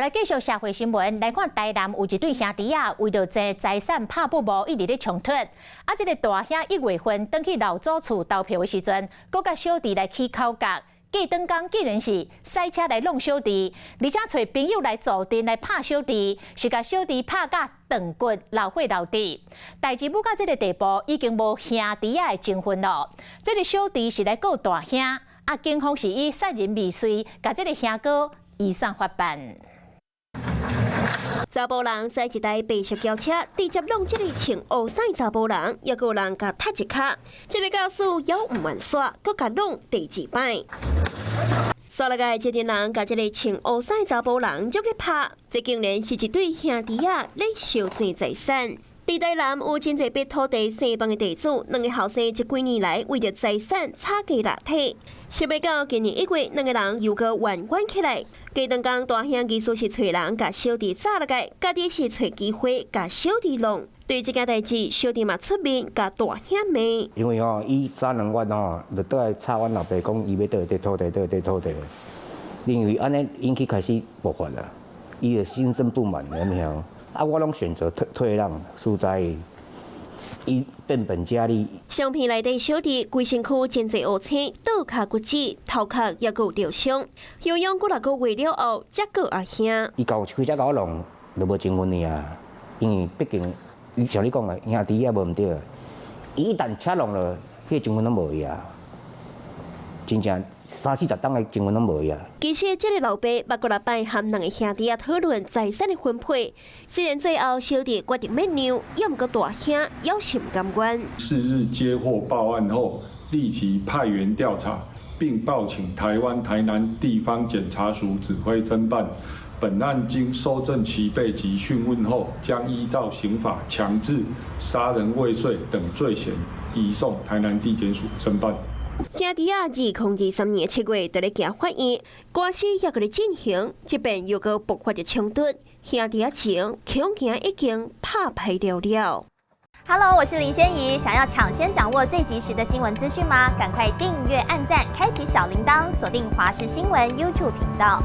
来继续社会新闻，来看台南有一对兄弟啊，为着争财产拍不无，一直咧冲突。啊，这个大兄1月份登去老祖厝投票的时阵，佮甲小弟来起口角。过当天竟然是赛车来弄小弟，而且找朋友来助阵来拍小弟，是甲小弟拍甲断骨、流血流滴。代志舞到这个地步，已经无兄弟仔的情分咯。这个小弟是来告大兄，啊，警方是以杀人未遂，甲这个兄哥移送法办。查甫人驶一台白色轿车，直接弄这个穿乌衫查甫人，也有人甲踢一脚。这个教师也唔愿煞，佮甲弄第2摆。刷了个这群人甲这个穿乌衫查甫人就咧拍，这竟然是一对兄弟啊咧小争财产。伫台南有真侪笔土地生帮的地主，两个后生这几年来为着财产吵架拉体。想要到今年1月，两个人又个冤冤起来。过当天大兄技术是找人甲小弟炸了个，家己是找机会甲小弟弄。对这件代志，小弟嘛出面甲大兄骂。因为伊3两月就倒来吵阮老爸，讲伊要倒地土地，倒地土地。因为安尼引起开始爆发啦，伊就心生不满，有没有？啊，我拢选择退让，输在伊变本加厉。相片内底小弟规身躯真侪乌青，倒脚骨折，头壳也有掉伤。休养过6个月了后，才告阿兄。伊搞开车搞我弄，就无情分哩啊。因为毕竟，像你讲的，兄弟也无毋对。伊一旦车弄了，迄情分拢无去啊。真正30-40档的情分拢无去啊。其实，这个老爸捌过6摆和两个兄弟讨论财产的分配，虽然最后小弟决定要让，也毋过大兄有心甘愿。4日接获报案后，立即派员调查，并报请台南地方检察署指挥侦办。本案经搜证齐备及讯问后，将依照刑法强制杀人未遂等罪嫌，移送台南地检署侦办。兄弟啊，2023年7月就咧行法院，官司也搁咧进行，这边又搁爆发着冲突，兄弟啊情恐惊已经拍拍了了。Hello， 我是林仙怡，想要抢先掌握最及时的新闻资讯吗？赶快订阅、按赞、开启小铃铛，锁定华视新闻 YouTube 频道。